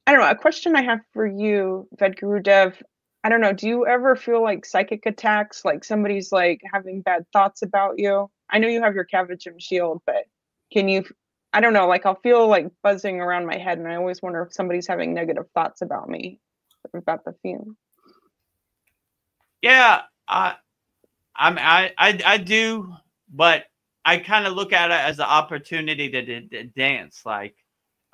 I don't know, a question I have for you, Vedguru Dev. I don't know, do you ever feel like psychic attacks, like somebody's like having bad thoughts about you? I know you have your Kavachim shield, but can you, I don't know, like I'll feel like buzzing around my head, and I always wonder if somebody's having negative thoughts about me, about the fume. Yeah, I do, but I kind of look at it as an opportunity to dance. Like,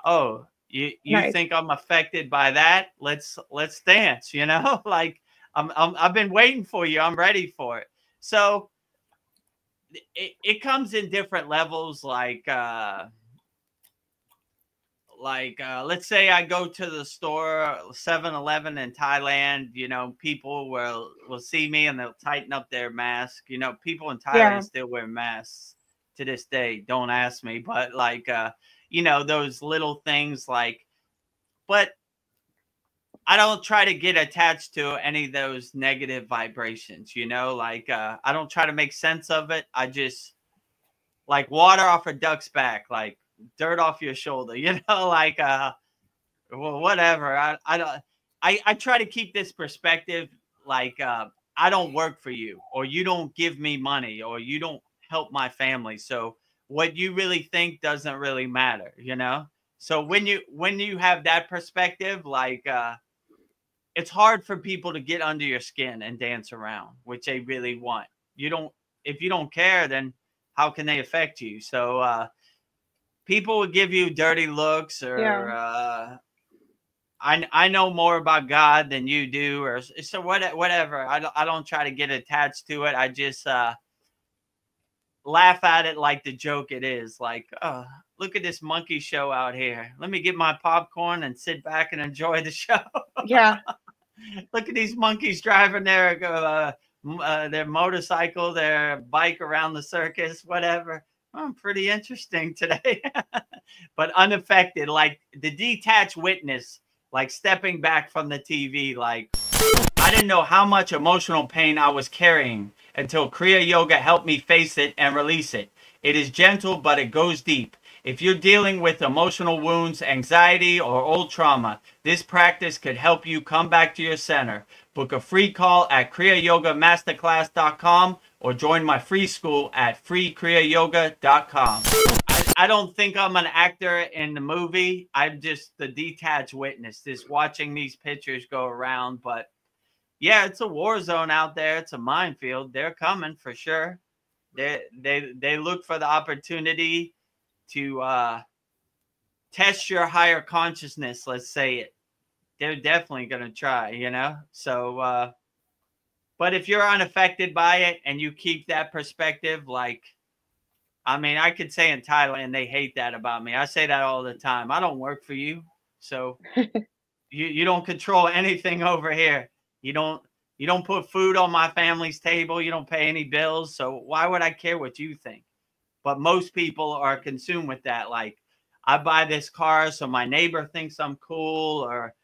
oh, you Nice. think I'm affected by that? Let's dance. You know, like I've been waiting for you. I'm ready for it. So it comes in different levels. Let's say I go to the store 7-Eleven in Thailand, you know, people will see me and they'll tighten up their mask. You know, people in Yeah. Thailand still wear masks to this day. Don't ask me, but you know, those little things but I don't try to get attached to any of those negative vibrations, you know, I don't try to make sense of it. I just like water off a duck's back, like dirt off your shoulder, you know, well, whatever. I don't. I try to keep this perspective. I don't work for you, or you don't give me money, or you don't help my family. So what you really think doesn't really matter, you know. So when you have that perspective, it's hard for people to get under your skin and dance around, which they really want. You don't. If you don't care, then how can they affect you? So people will give you dirty looks, Yeah. or I know more about God than you do, or so whatever. I don't try to get attached to it. I just laugh at it like the joke it is. Like, oh, look at this monkey show out here. Let me get my popcorn and sit back and enjoy the show. Yeah. Look at these monkeys driving their motorcycle, their bike around the circus, whatever. Oh, pretty interesting today. But unaffected, like the detached witness, like stepping back from the TV. Like, I didn't know how much emotional pain I was carrying until Kriya Yoga helped me face it and release it. It is gentle, but it goes deep. If you're dealing with emotional wounds, anxiety, or old trauma, this practice could help you come back to your center. Book a free call at kriyayogamasterclass.com or join my free school at freekriyayogamasterclass.com. I don't think I'm an actor in the movie. I'm just the detached witness, just watching these pictures go around. But yeah, it's a war zone out there. It's a minefield. They're coming for sure. They look for the opportunity to test your higher consciousness. Let's say it. They're definitely going to try, you know? So, but if you're unaffected by it and you keep that perspective, I mean, I could say in Thailand, they hate that about me. I say that all the time. I don't work for you. So you don't control anything over here. You don't put food on my family's table. You don't pay any bills. So why would I care what you think? But most people are consumed with that. Like, I buy this car so my neighbor thinks I'm cool, or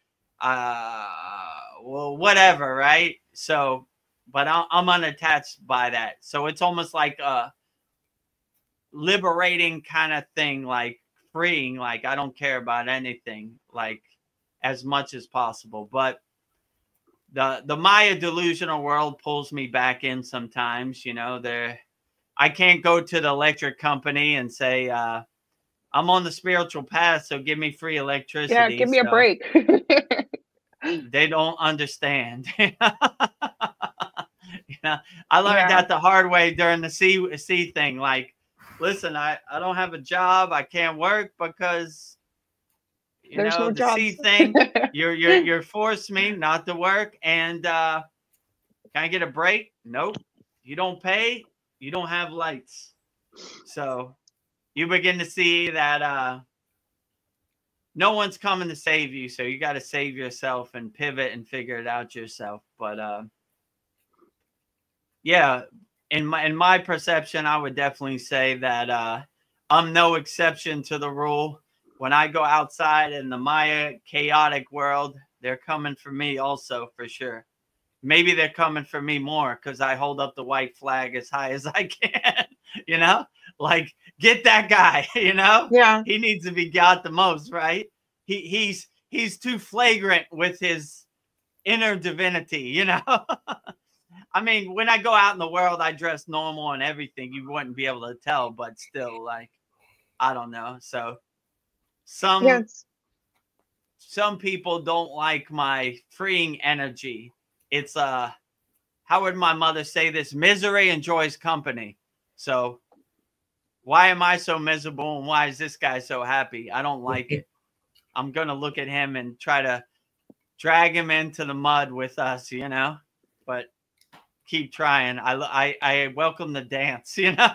well, whatever, right? So, but I'm unattached by that. So it's almost like a liberating kind of thing, like freeing. Like, I don't care about anything, like, as much as possible. But the Maya delusional world pulls me back in sometimes. You know, I can't go to the electric company and say, I'm on the spiritual path, so give me free Yeah, electricity. give me a So break. they don't understand. You know, I learned Yeah. that the hard way during the sea thing. Like, listen, I don't have a job. I can't work because, you There's know, no the sea jobs. thing, you're forced me not to work. And can I get a break? Nope. You don't pay, you don't have lights. So you begin to see that no one's coming to save you. So you got to save yourself and pivot and figure it out yourself. But yeah, in my perception, I would definitely say that I'm no exception to the rule. When I go outside in the Maya chaotic world, they're coming for me also, for sure. Maybe they're coming for me more because I hold up the white flag as high as I can. You know, get that guy. You know, Yeah. he needs to be got the most, right? he's too flagrant with his inner divinity, you know? I mean, when I go out in the world, I dress normal and everything. You wouldn't be able to tell, but still, like, I don't know. So some Yes. some people don't like my freeing energy. It's how would my mother say this? Misery enjoys company. So why am I so miserable and why is this guy so happy? I don't like it. I'm gonna look at him and try to drag him into the mud with us, you know. But keep trying. I welcome the dance, you know.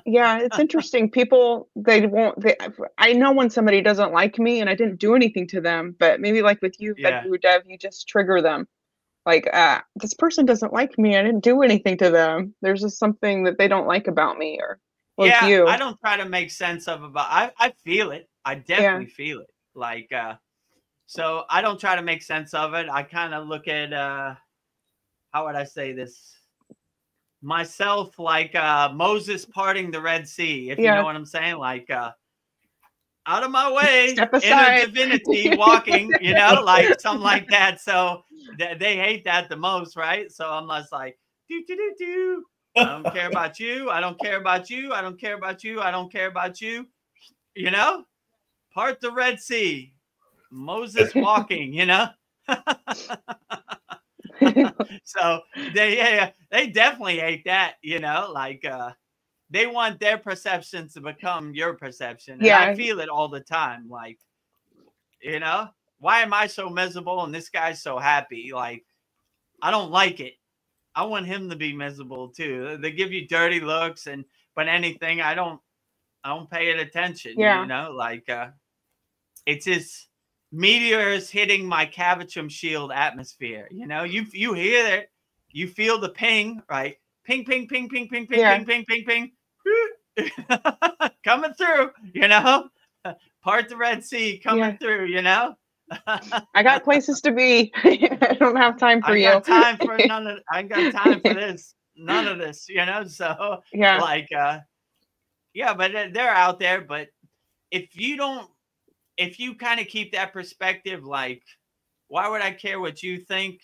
Yeah, it's interesting. People, they won't. I know when somebody doesn't like me, and I didn't do anything to them. But maybe like with you, Yeah. Vedguru Dev, you just trigger them. Like, this person doesn't like me. I didn't do anything to them. There's just something that they don't like about me, or with Yeah, I you. don't try to make sense of about I feel it. I Yeah, definitely feel it. Like so I don't try to make sense of it. I kind of look at how would I say this? Myself like Moses parting the Red Sea, if you know yeah. what I'm saying, like out of my way, Step inner aside. divinity walking, you know, like something like that. So they hate that the most, right? So I'm just like, do, do, do, do. I don't care about you. I don't care about you. I don't care about you. I don't care about you. You know, part the Red Sea, Moses walking, you know. So they definitely hate that, you know, like they want their perceptions to become your perception. And I Yeah, feel it all the time. Like, you know, why am I so miserable and this guy's so happy? Like, I don't like it. I want him to be miserable too. They give you dirty looks but anything, I don't pay it attention, you yeah, know, like it's just meteors hitting my Cavachum shield atmosphere. You know, you hear it, you feel the ping, right? Ping, ping, ping, ping, ping, ping, yeah. ping, ping, ping, ping. Coming through, you know. Part the Red Sea Yeah. coming through, you know. I got places to be. I don't have time for I you. got time for none of I got time for this. None of this, you know. So Yeah, like yeah, but they're out there, but if you don't if you kind of keep that perspective, like, why would I care what you think?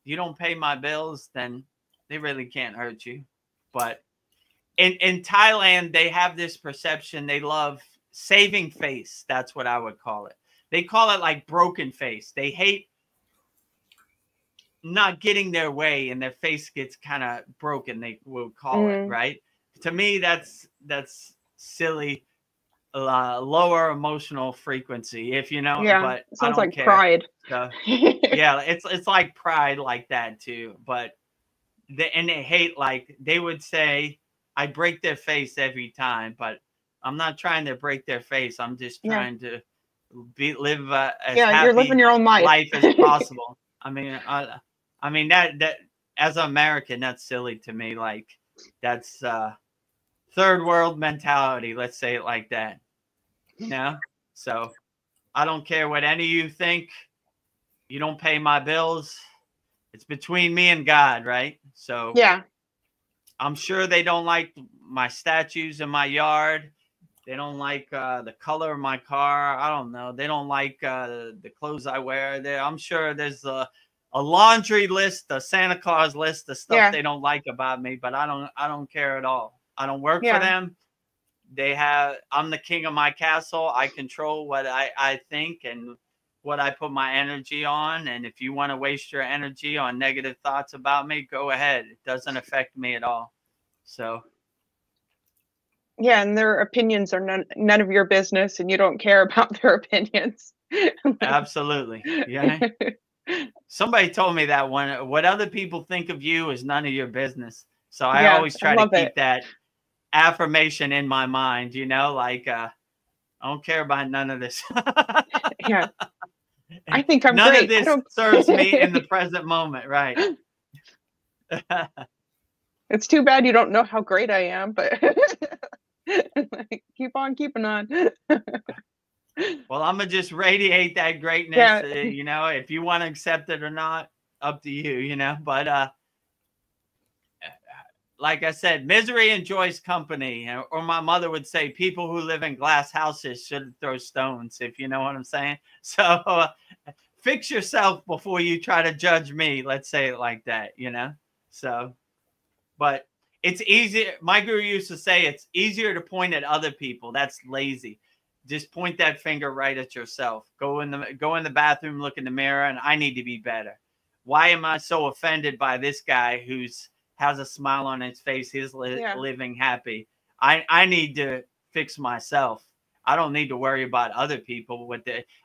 You don't pay my bills, then they really can't hurt you. But in Thailand, they have this perception. They love saving face. That's what I would call it. They call it like broken face. They hate not getting their way and their face gets kind of broken. They will call it, mm, right? To me, that's silly. Lower emotional frequency, if you know, yeah. but It I sounds don't like care. pride. So yeah, it's like pride like that too. But and they hate, like they would say, I break their face every time, but I'm not trying to break their face. I'm just Yeah, trying to live as yeah. You're living happy your own life. life as possible. I mean that as an American, that's silly to me. Like that's third world mentality. Let's say it like that. You know, so I don't care what any of you think. You don't pay my bills. It's between me and God, right? So Yeah, I'm sure they don't like my statues in my yard. They don't like the color of my car. I don't know. They don't like the clothes I wear. I'm sure there's a laundry list, a Santa Claus list of stuff yeah, they don't like about me, but I don't care at all. I don't work for yeah, them. I'm the king of my castle. I control what I think and what I put my energy on. And if you want to waste your energy on negative thoughts about me, go ahead. It doesn't affect me at all. So yeah. And their opinions are none of your business, and you don't care about their opinions. absolutely. Yeah. Somebody told me that one. What other people think of you is none of your business. So I Yeah, always I try to love it. keep that affirmation in my mind, you know, like I don't care about none of this. Yeah, I think I'm None of great. I this don't. serves me in the present moment, right? It's too bad you don't know how great I am, but like, keep on keeping on. Well, I'm gonna just radiate that greatness. Yeah, You know, if you want to accept it or not, up to you. You know, but like I said, misery enjoys company. Or my mother would say, people who live in glass houses shouldn't throw stones, if you know what I'm saying. So fix yourself before you try to judge me. Let's say it like that, you know? So, but it's easy. My guru used to say it's easier to point at other people. That's lazy. Just point that finger right at yourself. Go in the bathroom, look in the mirror, and I need to be better. Why am I so offended by this guy who's has a smile on his face? He's Yeah. living happy. I need to fix myself. I don't need to worry about other people.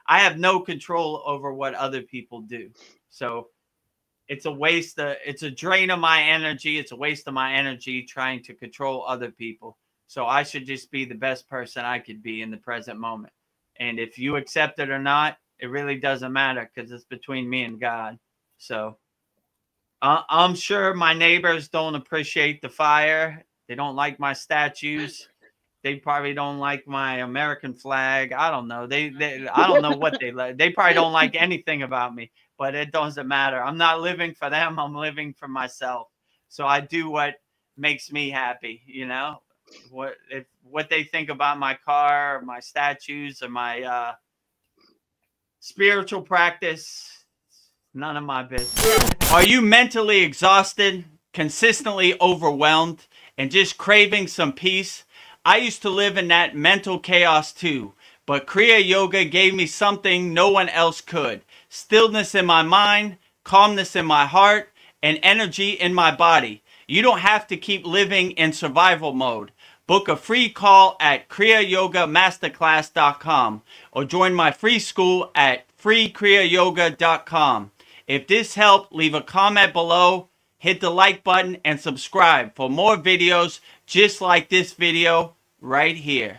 I have no control over what other people do. So it's a waste. It's a drain of my energy. It's a waste of my energy trying to control other people. So I should just be the best person I could be in the present moment. And if you accept it or not, it really doesn't matter because it's between me and God. So I'm sure my neighbors don't appreciate the fire. They don't like my statues. They probably don't like my American flag. I don't know. I don't know what they like. They probably don't like anything about me, but it doesn't matter. I'm not living for them. I'm living for myself. So I do what makes me happy, you know? What they think about my car, or my statues, or my spiritual practice, none of my business. Are you mentally exhausted, consistently overwhelmed, and just craving some peace? I used to live in that mental chaos too, but Kriya Yoga gave me something no one else could. Stillness in my mind, calmness in my heart, and energy in my body. You don't have to keep living in survival mode. Book a free call at kriyayogamasterclass.com or join my free school at kriyayogamasterclass.com. If this helped, leave a comment below, hit the like button, and subscribe for more videos just like this video right here.